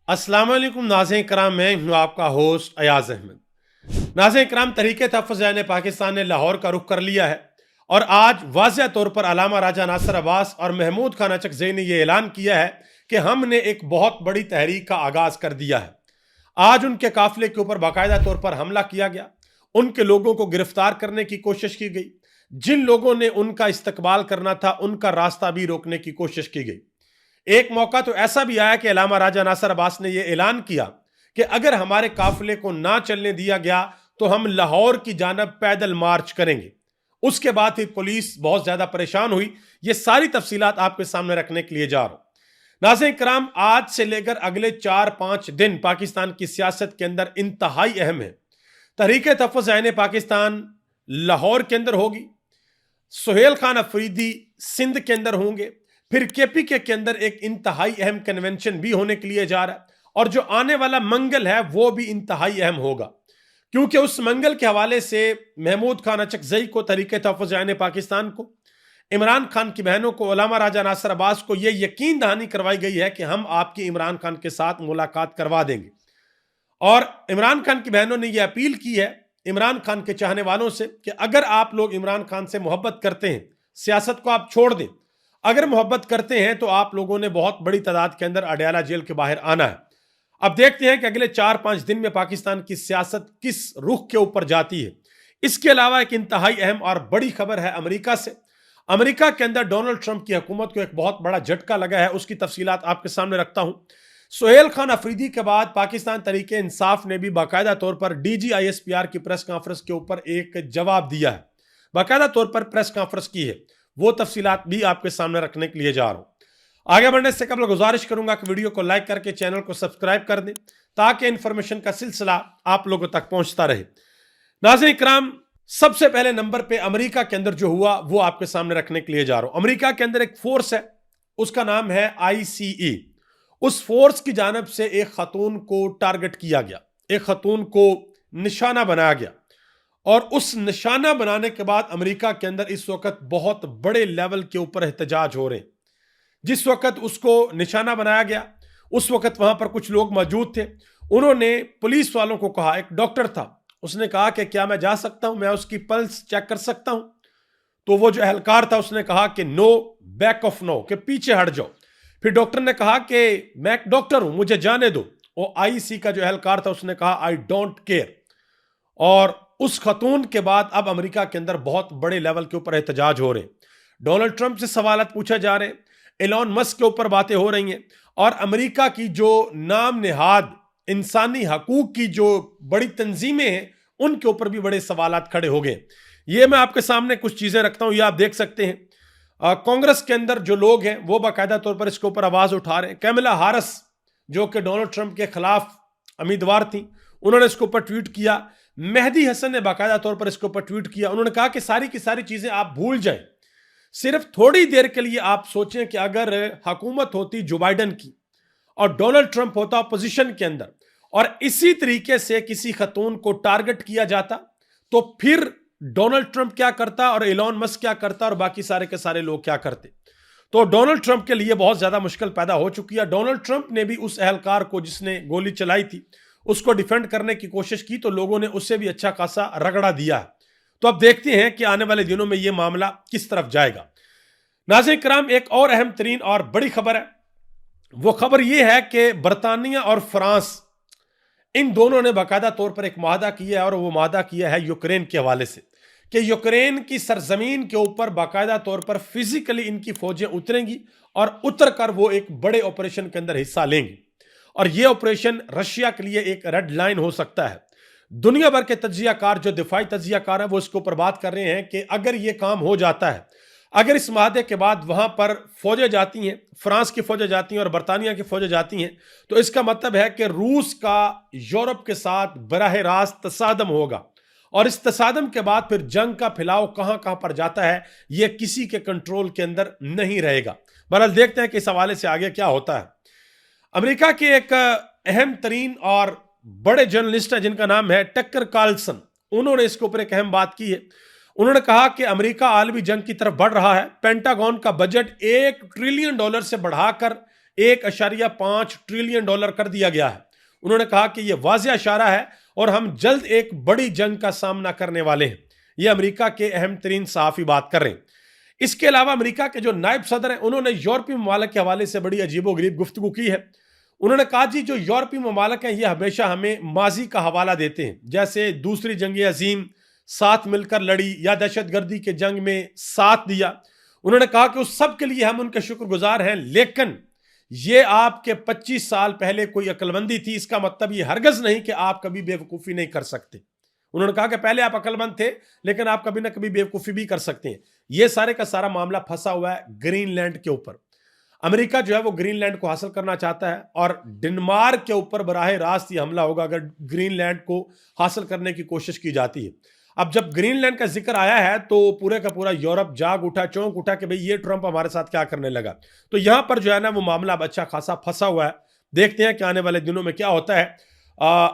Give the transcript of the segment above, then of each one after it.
अस्सलाम वालेकुम नाज़रीन कराम, मैं हूँ आपका होस्ट अयाज अहमद। नाज़रीन कराम, तहरीक तहफ़्फ़ुज़ ऐन पाकिस्तान ने लाहौर का रुख कर लिया है और आज वाज़ेह तौर पर अलामा राजा नासिर अब्बास और महमूद खान अचकज़ई ने यह ऐलान किया है कि हमने एक बहुत बड़ी तहरीक का आगाज़ कर दिया है। आज उनके काफिले के ऊपर बाकायदा तौर पर हमला किया गया, उनके लोगों को गिरफ्तार करने की कोशिश की गई, जिन लोगों ने उनका इस्तकबाल करना था उनका रास्ता भी रोकने की कोशिश की गई। एक मौका तो ऐसा भी आया कि अलामा राजा नासिर अब्बास ने यह ऐलान किया कि अगर हमारे काफिले को ना चलने दिया गया तो हम लाहौर की जानब पैदल मार्च करेंगे। उसके बाद ही पुलिस बहुत ज्यादा परेशान हुई। ये सारी तफसीलात आपके सामने रखने के लिए जा रहा हूं। नाज़रीन कराम, आज से लेकर अगले 4-5 दिन पाकिस्तान की सियासत के अंदर इंतहाई अहम है। तहरीक तहफ़्फ़ुज़ ऐन पाकिस्तान लाहौर के अंदर होगी, सुहेल खान अफरीदी सिंध के अंदर होंगे, फिर केपीके के अंदर एक इंतहाई अहम कन्वेंशन भी होने के लिए जा रहा है और जो आने वाला मंगल है वो भी इंतहाई अहम होगा, क्योंकि उस मंगल के हवाले से महमूद खान अचकज़ई को, तहरीक तहफ़्फ़ुज़ ऐन पाकिस्तान को, इमरान खान की बहनों को, अलामा राजा नासिर अब्बास को यह यकीन दहानी करवाई गई है कि हम आपकी इमरान खान के साथ मुलाकात करवा देंगे। और इमरान खान की बहनों ने यह अपील की है इमरान खान के चाहने वालों से कि अगर आप लोग इमरान खान से मोहब्बत करते हैं, सियासत को आप छोड़ दें। अगर मोहब्बत करते हैं तो आप लोगों ने बहुत बड़ी तादाद के अंदर अडयाला जेल के बाहर आना है। अब देखते हैं कि अगले 4-5 दिन में पाकिस्तान की सियासत किस रुख के ऊपर जाती है। इसके अलावा एक इंतहाई अहम और बड़ी खबर है अमेरिका से। अमेरिका के अंदर डोनाल्ड ट्रंप की हुकूमत को एक बहुत बड़ा झटका लगा है, उसकी तफसीलात आपके सामने रखता हूं। सुहेल खान अफरीदी के बाद पाकिस्तान तहरीक इंसाफ ने भी बाकायदा तौर पर DGISPR की प्रेस कॉन्फ्रेंस के ऊपर एक जवाब दिया है, बाकायदा तौर पर प्रेस कॉन्फ्रेंस की है। वो तफसीलात भी आपके सामने रखने के लिए जा रहा हूं। आगे बढ़ने से कबल गुजारिश करूंगा कि वीडियो को लाइक करके चैनल को सब्सक्राइब कर दें ताकि इंफॉर्मेशन का सिलसिला आप लोगों तक पहुंचता रहे। नाज़रीन इकराम, सबसे पहले नंबर पे अमेरिका के अंदर जो हुआ वो आपके सामने रखने के लिए जा रहा हूं। अमेरिका के अंदर एक फोर्स है, उसका नाम है ICE। उस फोर्स की जानब से एक खतून को टारगेट किया गया, एक खतून को निशाना बनाया गया और उस निशाना बनाने के बाद अमेरिका के अंदर इस वक्त बहुत बड़े लेवल के ऊपर एहतजाज हो रहे हैं। जिस वक्त उसको निशाना बनाया गया उस वक्त वहां पर कुछ लोग मौजूद थे। उन्होंने पुलिस वालों को कहा, एक डॉक्टर था, उसने कहा कि क्या मैं जा सकता हूं, मैं उसकी पल्स चेक कर सकता हूं? तो वो जो एहलकार था उसने कहा कि नो, बैक ऑफ नो, कि पीछे हट जाओ। फिर डॉक्टर ने कहा कि मैं एक डॉक्टर हूं, मुझे जाने दो। और IC का जो एहलकार था उसने कहा आई डोंट केयर। और उस खतून के बाद अब अमेरिका के अंदर बहुत बड़े लेवल के ऊपर एहतजाज हो रहे हैं। डोनाल्ड ट्रंप से सवालात पूछे जा रहे हैं, एलॉन मस्क के ऊपर बातें हो रही हैं और अमेरिका की जो नाम नेहाद इंसानी हकूक की जो बड़ी तंजीमें हैं उनके ऊपर भी बड़े सवालात खड़े हो गए। ये मैं आपके सामने कुछ चीजें रखता हूं, ये आप देख सकते हैं। कांग्रेस के अंदर जो लोग हैं वो बाकायदा तौर पर इसके ऊपर आवाज उठा रहे हैं। कैमला हारिस जो कि डोनाल्ड ट्रंप के खिलाफ उम्मीदवार थी, उन्होंने इसके ऊपर ट्वीट किया। मेहदी हसन ने बाकायदा तौर पर इसके ऊपर ट्वीट किया। उन्होंने कहा कि सारी की सारी चीजें आप भूल जाएं, सिर्फ थोड़ी देर के लिए आप सोचें कि अगर हुकूमत होती जो बाइडन की और डोनाल्ड ट्रंप होता अपोजिशन के अंदर और इसी तरीके से किसी खतून को टारगेट किया जाता तो फिर डोनाल्ड ट्रंप क्या करता और एलॉन मस्क क्या करता और बाकी सारे के सारे लोग क्या करते। तो डोनाल्ड ट्रंप के लिए बहुत ज्यादा मुश्किल पैदा हो चुकी है। डोनाल्ड ट्रंप ने भी उस एहलकार को जिसने गोली चलाई थी उसको डिफेंड करने की कोशिश की तो लोगों ने उससे भी अच्छा खासा रगड़ा दिया है। तो अब देखते हैं कि आने वाले दिनों में यह मामला किस तरफ जाएगा। नाज़रीन कराम, एक और अहम तरीन और बड़ी खबर है। वो खबर यह है कि बरतानिया और फ्रांस इन दोनों ने बाकायदा तौर पर एक माहदा किया है और वो माहदा किया है यूक्रेन के हवाले से कि यूक्रेन की सरजमीन के ऊपर बाकायदा तौर पर फिजिकली इनकी फौजें उतरेंगी और उतर कर वो एक बड़े ऑपरेशन के अंदर हिस्सा लेंगी। और ये ऑपरेशन रशिया के लिए एक रेड लाइन हो सकता है। दुनिया भर के तज्जियाकार, जो दिफाई तज्जियाकार हैं, वो इसके ऊपर बात कर रहे हैं कि अगर ये काम हो जाता है, अगर इस माहदे के बाद वहां पर फौजें जाती हैं, फ्रांस की फौजें जाती हैं और बरतानिया की फौजें जाती हैं, तो इसका मतलब है कि रूस का यूरोप के साथ बराह रास्त तसादम होगा और इस तसादम के बाद फिर जंग का फैलाव कहां कहां पर जाता है ये किसी के कंट्रोल के अंदर नहीं रहेगा। बहरहाल देखते हैं कि इस हवाले से आगे क्या होता है। अमेरिका के एक अहम तरीन और बड़े जर्नलिस्ट हैं जिनका नाम है टक्कर कार्लसन, उन्होंने इसके ऊपर एक अहम बात की है। उन्होंने कहा कि अमेरिका आलमी जंग की तरफ बढ़ रहा है। पेंटागन का बजट $1 ट्रिलियन से बढ़ाकर $1.5 ट्रिलियन कर दिया गया है। उन्होंने कहा कि यह वाज़ेह इशारा है और हम जल्द एक बड़ी जंग का सामना करने वाले हैं। यह अमेरिका के अहम तरीन सहाफ़ी बात कर रहे हैं। इसके अलावा अमेरिका के जो नायब सदर हैं, उन्होंने यूरोपीय ममालिक के हवाले से बड़ी अजीबोगरीब गुफ्तगू की है। उन्होंने कहा जी, जो यूरोपीय ममालिक हैं ये हमेशा हमें माजी का हवाला देते हैं, जैसे दूसरी जंग अजीम साथ मिलकर लड़ी या दहशतगर्दी के जंग में साथ दिया। उन्होंने कहा कि उस सब के लिए हम उनके शुक्रगुजार हैं, लेकिन ये आपके 25 साल पहले कोई अक्लमंदी थी, इसका मतलब ये हरगज नहीं कि आप कभी बेवकूफ़ी नहीं कर सकते। उन्होंने कहा कि पहले आप अक्लमंद थे, लेकिन आप कभी ना कभी बेवकूफ़ी भी कर सकते हैं। ये सारे का सारा मामला फंसा हुआ है ग्रीनलैंड के ऊपर। अमेरिका जो है वो ग्रीनलैंड को हासिल करना चाहता है और डेनमार्क के ऊपर बराह रास्त ये हमला होगा अगर ग्रीनलैंड को हासिल करने की कोशिश की जाती है। अब जब ग्रीनलैंड का जिक्र आया है तो पूरे का पूरा यूरोप जाग उठा, चौंक उठा कि भाई ये ट्रंप हमारे साथ क्या करने लगा। तो यहां पर जो है ना वो मामला अब अच्छा खासा फंसा हुआ है। देखते हैं कि आने वाले दिनों में क्या होता है।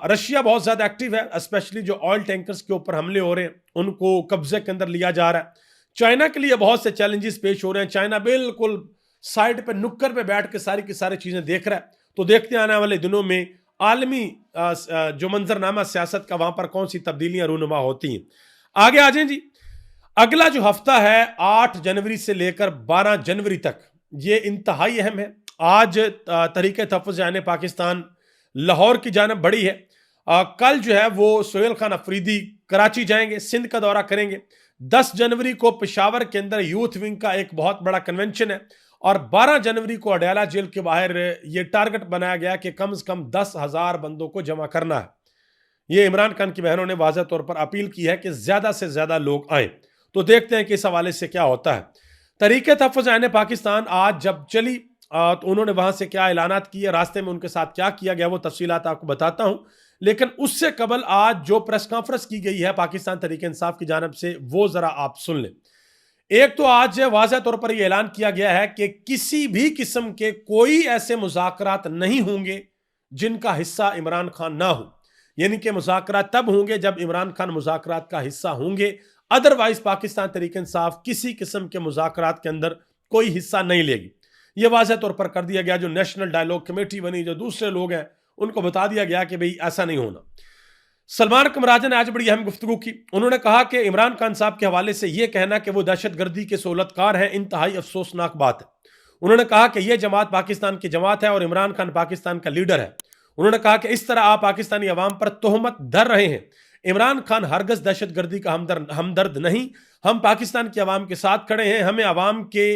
रशिया बहुत ज्यादा एक्टिव है, स्पेशली जो ऑयल टैंकर्स के ऊपर हमले हो रहे हैं उनको कब्जे के अंदर लिया जा रहा है। चाइना के लिए बहुत से चैलेंजेस पेश हो रहे हैं। चाइना बिल्कुल साइड पे नुक्कड़ पे बैठ के सारी की सारी चीजें देख रहा है। तो देखते हैं आने वाले दिनों में आलमी जो मंजरनामा सियासत का वहां पर कौन सी तब्दीलियां रूनुमा होती हैं। आगे आ जाएं जी। अगला जो हफ्ता है 8 जनवरी से लेकर 12 जनवरी तक, ये इंतहाई अहम है। आज तहरीक तहफ़्फ़ुज़ जाने पाकिस्तान लाहौर की जानब बढ़ी है। कल जो है वो सोहेल खान अफरीदी कराची जाएंगे, सिंध का दौरा करेंगे। 10 जनवरी को पेशावर के अंदर यूथ विंग का एक बहुत बड़ा कन्वेंशन है और 12 जनवरी को अडयाला जेल के बाहर ये टारगेट बनाया गया कि कम से कम 10,000 बंदों को जमा करना है। ये इमरान खान की बहनों ने वाज़ेह तौर पर अपील की है कि ज्यादा से ज्यादा लोग आए। तो देखते हैं कि इस हवाले से क्या होता है। तहरीक तहफ़्फ़ुज़ जाने पाकिस्तान आज जब चली तो उन्होंने वहां से क्या ऐलानात किए, रास्ते में उनके साथ क्या किया गया, वो तफसीलात आपको बताता हूं। लेकिन उससे कबल आज जो प्रेस कॉन्फ्रेंस की गई है पाकिस्तान तहरीक इंसाफ की जानब से, वो जरा आप सुन लें। एक तो आज वाज़ेह तौर पर यह ऐलान किया गया है कि किसी भी किस्म के कोई ऐसे मुज़ाकरात नहीं होंगे जिनका हिस्सा इमरान खान ना हो। यानी कि मुज़ाकरात तब होंगे जब इमरान खान मुज़ाकरात का हिस्सा होंगे, अदरवाइज पाकिस्तान तहरीक इंसाफ किसी किस्म के मुज़ाकरात के अंदर कोई हिस्सा नहीं लेगी। यह वाज़ेह तौर पर कर दिया गया। जो नेशनल डायलॉग कमेटी बनी, जो दूसरे लोग हैं, उनको बता दिया गया कि भाई ऐसा नहीं होना। सलमान कमराजा ने आज बड़ी अहम गुफ्तगू की। उन्होंने कहा कि इमरान खान साहब के हवाले से यह कहना कि वो दहशतगर्दी के सोलतकार हैं, इंतहाई अफसोसनाक बात है। उन्होंने कहा कि यह जमात पाकिस्तान की जमात है और इमरान खान पाकिस्तान का लीडर है। उन्होंने कहा कि इस तरह आप पाकिस्तानी अवाम पर तोहमत धर रहे हैं। इमरान खान हरगज दहशतगर्दी का हमदर्द नहीं, हम पाकिस्तान के अवाम के साथ खड़े हैं। हमें अवाम के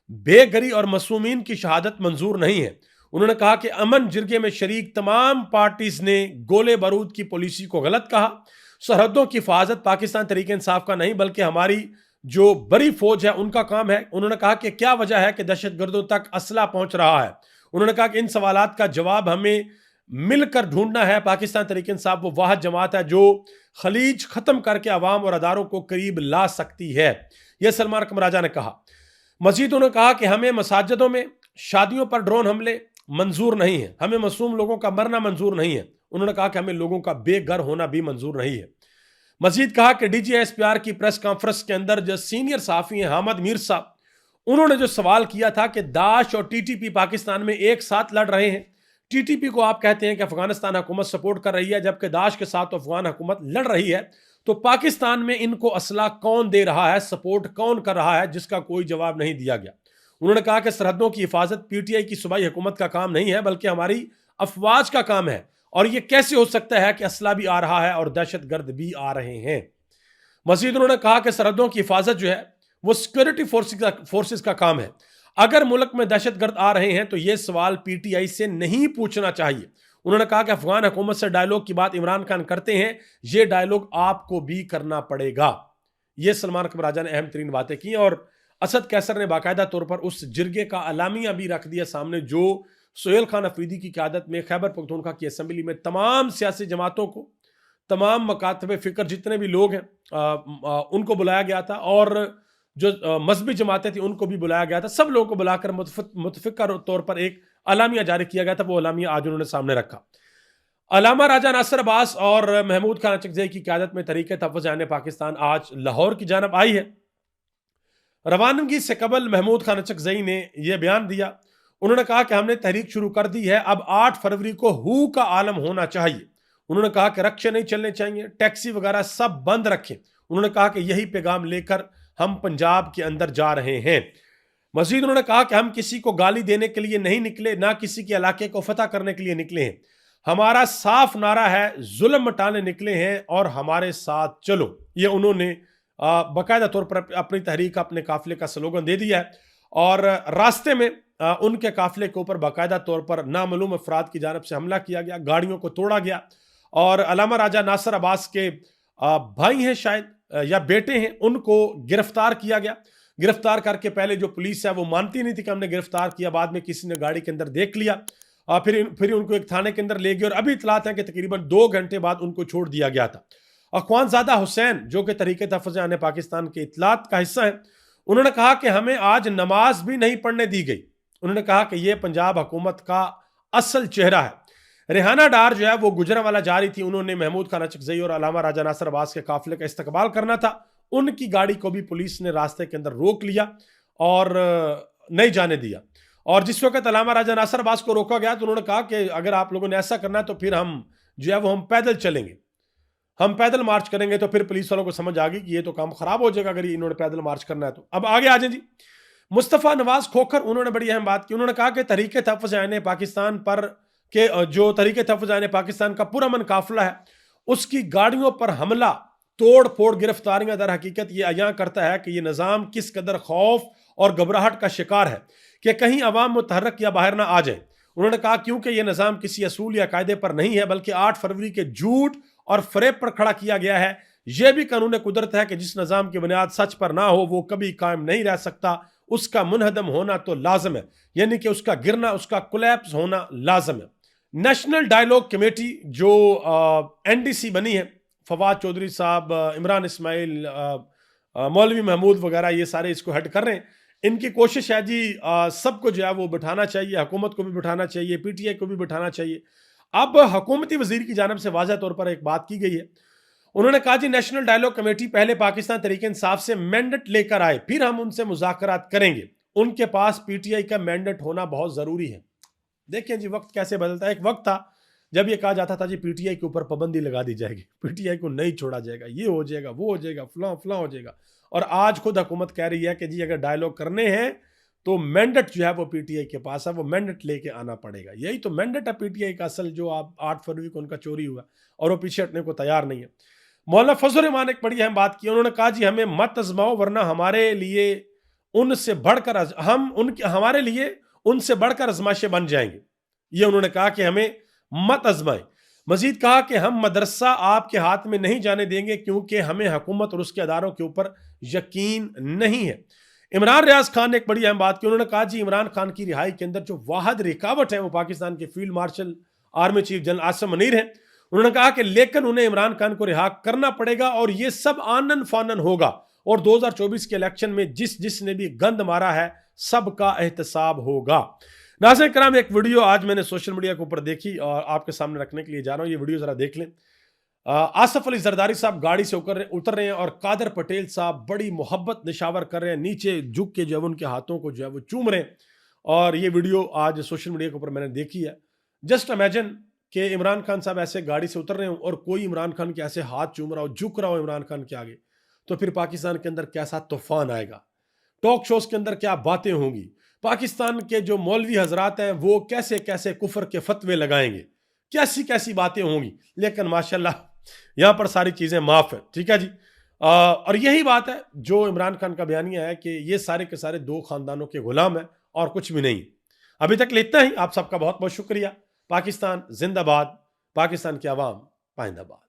बेगरी और मासूमीन की शहादत मंजूर नहीं है। उन्होंने कहा कि अमन जिरगे में शरीक तमाम पार्टीज ने गोले बारूद की पॉलिसी को गलत कहा। सरहदों की हिफाजत पाकिस्तान तहरीक इंसाफ का नहीं बल्कि हमारी जो बड़ी फौज है उनका काम है। उन्होंने कहा कि क्या वजह है कि दहशतगर्दों तक असला पहुंच रहा है। उन्होंने कहा कि इन सवालात का जवाब हमें मिलकर ढूंढना है। पाकिस्तान तहरीक इंसाफ वो वाहिद जमात है जो खलीज खत्म करके अवाम और अदारों को करीब ला सकती है। यह सलमान कमराजा ने कहा। मजीद उन्होंने कहा कि हमें मसाजिदों में शादियों पर ड्रोन हमले मंजूर नहीं है, हमें मासूम लोगों का मरना मंजूर नहीं है। उन्होंने कहा कि हमें लोगों का बेघर होना भी मंजूर नहीं है। मजीद कहा कि DGSPR की प्रेस कॉन्फ्रेंस के अंदर जो सीनियर सहाफी हैं हामिद मीर साहब, उन्होंने जो सवाल किया था कि दाश और TTP पाकिस्तान में एक साथ लड़ रहे हैं। TTP को आप कहते हैं कि अफगानिस्तान हुकूमत सपोर्ट कर रही है, जबकि दाश के साथ अफगान हुकूमत लड़ रही है। तो पाकिस्तान में इनको असला कौन दे रहा है, सपोर्ट कौन कर रहा है, जिसका कोई जवाब नहीं दिया गया। उन्होंने कहा कि सरहदों की हिफाजत PTI की सूबाई हुकूमत का काम नहीं है बल्कि हमारी अफवाज का काम है। और यह कैसे हो सकता है कि असला भी आ रहा है और दहशतगर्द भी आ रहे हैं। मजीद उन्होंने कहा कि सरहदों की हिफाजत जो है वो सिक्योरिटी फोर्सेस का काम है। अगर मुल्क में दहशतगर्द आ रहे हैं तो यह सवाल PTI से नहीं पूछना चाहिए। उन्होंने कहा कि अफगान हुकूमत से डायलॉग की बात इमरान खान करते हैं, यह डायलॉग आपको भी करना पड़ेगा। यह सलमान कमराजा ने अहम तरीन बातें की। और असद कैसर ने बाकायदा तौर पर उस जिरगे का अलामिया भी रख दिया सामने जो सोहेल खान अफरीदी की क़यादत में खैबर पख्तूनख्वा की असम्बली में तमाम सियासी जमातों को, तमाम मकातब फ़िक्र जितने भी लोग हैं उनको बुलाया गया था और जो मजहबी जमातें थी उनको भी बुलाया गया था। सब लोगों को बुलाकर मुतफ़िक़ा तौर पर एक अलामिया जारी किया गया था। वो अलामिया आज उन्होंने सामने रखा। अलामा राजा नासिर अब्बास और महमूद खान अचकज़ई की क़यादत में तहरीक तहफ़्फ़ुज़ जाने पाकिस्तान आज लाहौर की जानब आई है। रवानगी से कबल महमूद खान अचकज़ई ने यह बयान दिया। انہوں نے کہا کہ ہم نے تحریک شروع کر دی ہے, اب 8 فروری کو ہو کا عالم ہونا چاہیے. انہوں نے کہا کہ رکشے نہیں چلنے چاہیے, ٹیکسی وغیرہ سب بند رکھیں. انہوں نے کہا کہ یہی پیغام لے کر ہم پنجاب کے اندر جا رہے ہیں. مزید انہوں نے کہا کہ ہم کسی کو گالی دینے کے لیے نہیں نکلے, نہ کسی کے علاقے کو فتح کرنے کے لیے نکلے ہیں. ہمارا صاف نعرہ ہے ظلم مٹانے نکلے ہیں اور ہمارے ساتھ چلو. یہ انہوں نے باقاعدہ طور پر اپنی تحریک اپنے قافلے کا سلوگن دے دیا ہے, اور راستے میں ان کے قافلے کے اوپر باقاعدہ طور پر نامعلوم افراد کی جانب سے حملہ کیا گیا, گاڑیوں کو توڑا گیا, اور علامہ راجہ ناصر عباس کے بھائی ہیں شاید یا بیٹے ہیں, ان کو گرفتار کیا گیا. گرفتار کر کے پہلے جو پولیس ہے وہ مانتی نہیں تھی کہ ہم نے گرفتار کیا, بعد میں کسی نے گاڑی کے اندر دیکھ لیا, پھر ان کو ایک تھانے کے اندر لے گئے, اور ابھی اطلاعات ہیں کہ تقریباً 2 گھنٹے بعد ان کو چھوڑ دیا گیا تھا. اخوان زادہ حسین جو کہ تحریک تحفظ عن پاکستان کے اطلاعات کا حصہ ہیں, انہوں نے کہا کہ ہمیں آج نماز بھی نہیں پڑھنے دی گئی. انہوں نے کہا کہ یہ پنجاب حکومت کا اصل چہرہ ہے. ریحانہ ڈار جو ہے وہ گجرانوالہ جا رہی تھی, انہوں نے محمود خان اچکزئی اور علامہ راجہ ناصر عباس کے قافلے کا استقبال کرنا تھا. ان کی گاڑی کو بھی پولیس نے راستے کے اندر روک لیا اور نہیں جانے دیا. اور جس وقت علامہ راجہ ناصر عباس کو روکا گیا تو انہوں نے کہا کہ اگر آپ لوگوں نے ایسا کرنا ہے تو پھر ہم جو ہے وہ ہم پیدل چلیں گے, ہم پیدل مارچ کریں گے. تو پھر پولیس والوں کو سمجھ آ گئی کہ یہ تو کام خراب ہو جائے گا اگر انہوں نے پیدل مارچ کرنا ہے. تو اب آگے آ جائیں جی. مصطفیٰ نواز کھوکھر, انہوں نے بڑی اہم بات کی. انہوں نے کہا کہ تحریک تحفظ عن پاکستان پر کہ جو تحریک تحفظ عن پاکستان کا پرامن قافلہ ہے, اس کی گاڑیوں پر حملہ, توڑ پھوڑ, گرفتاریاں در حقیقت یہ عیاں کرتا ہے کہ یہ نظام کس قدر خوف اور گھبراہٹ کا شکار ہے کہ کہیں عوام متحرک یا باہر نہ آ جائیں. انہوں نے کہا کیونکہ یہ نظام کسی اصول یا قاعدے پر نہیں ہے بلکہ 8 فروری کے جھوٹ اور فریب پر کھڑا کیا گیا ہے. یہ بھی قانون قدرت ہے کہ جس نظام کی بنیاد سچ پر نہ ہو وہ کبھی قائم نہیں رہ سکتا, اس کا منہدم ہونا تو لازم ہے, یعنی کہ اس کا گرنا, اس کا کولیپس ہونا لازم ہے. نیشنل ڈائیلاگ کمیٹی جو NDC بنی ہے, فواد چودھری صاحب, عمران اسماعیل, مولوی محمود وغیرہ, یہ سارے اس کو ہیڈ کر رہے ہیں. ان کی کوشش ہے جی سب کو جو ہے وہ بٹھانا چاہیے, حکومت کو بھی بٹھانا چاہیے, PTI کو بھی بٹھانا چاہیے. اب حکومتی وزیر کی جانب سے واضح طور پر ایک بات کی گئی ہے. انہوں نے کہا جی نیشنل ڈائیلاگ کمیٹی پہلے پاکستان تحریک انصاف سے مینڈیٹ لے کر آئے, پھر ہم ان سے مذاکرات کریں گے. ان کے پاس PTI کا مینڈیٹ ہونا بہت ضروری ہے. دیکھیں جی وقت کیسے بدلتا ہے. ایک وقت تھا جب یہ کہا جاتا تھا جی PTI کے اوپر پابندی لگا دی جائے گی, PTI کو نہیں چھوڑا جائے گا, یہ ہو جائے گا, وہ ہو جائے گا, فلاں فلاں ہو جائے گا. اور آج خود حکومت کہہ رہی ہے کہ جی اگر ڈائیلاگ کرنے ہیں تو مینڈیٹ جو ہے وہ PTI کے پاس ہے, وہ مینڈیٹ لے کے آنا پڑے گا. یہی تو مینڈیٹ ہے PTI کا اصل, جو آپ 8 فروری کو ان کا چوری ہوا اور وہ پیچھے ہٹنے کو تیار نہیں ہے. مولانا فضل الرحمان ایک بڑی اہم بات کی. انہوں نے کہا جی ہمیں مت آزماؤ ورنہ ہمارے لیے ان سے بڑھ کر آزمائشیں بن جائیں گے. یہ انہوں نے کہا کہ ہمیں مت آزمائیں. مزید کہا کہ ہم مدرسہ آپ کے ہاتھ میں نہیں جانے دیں گے کیونکہ ہمیں حکومت اور اس کے اداروں کے اوپر یقین نہیں ہے. عمران ریاض خان نے ایک بڑی اہم بات کی. انہوں نے کہا جی عمران خان کی رہائی کے اندر جو واحد رکاوٹ ہے وہ پاکستان کے field marshal army chief general Asim Munir ہیں. انہوں نے کہا کہ لیکن انہیں عمران خان کو رہا کرنا پڑے گا اور یہ سب آنن فانن ہوگا, اور 2024 کے الیکشن میں جس نے بھی گند مارا ہے سب کا احتساب ہوگا. ناظرین کرام, ایک ویڈیو آج میں نے سوشل میڈیا کے اوپر دیکھی اور آپ کے سامنے رکھنے کے لیے جا رہا ہوں. یہ ویڈیو ذرا دیکھ لیں. آصف علی زرداری صاحب گاڑی سے اتر رہے ہیں اور قادر پٹیل صاحب بڑی محبت نشاور کر رہے ہیں, نیچے جھک کے جو ہے ان کے ہاتھوں کو جو ہے وہ چوم رہے ہیں. اور یہ ویڈیو آج سوشل میڈیا کے اوپر میں نے دیکھی ہے. جسٹ امیجن کہ عمران خان صاحب ایسے گاڑی سے اتر رہے ہوں اور کوئی عمران خان کے ایسے ہاتھ چوم رہا ہو, جھک رہا ہو عمران خان کے آگے, تو پھر پاکستان کے اندر کیسا طوفان آئے گا, ٹاک شوز کے اندر کیا باتیں ہوں گی, پاکستان کے جو مولوی حضرات ہیں وہ کیسے کیسے کفر کے فتوے لگائیں گے, کیسی کیسی باتیں ہوں گی. لیکن ماشاءاللہ یہاں پر ساری چیزیں معاف ہیں. ٹھیک ہے جی. اور یہی بات ہے جو عمران خان کا بیانیہ ہے کہ یہ سارے کے سارے 2 خاندانوں کے غلام ہیں اور کچھ بھی نہیں. ابھی تک اتنا ہی. آپ سب کا بہت بہت شکریہ. پاکستان زندہ باد, پاکستان کی عوام پائندہ باد.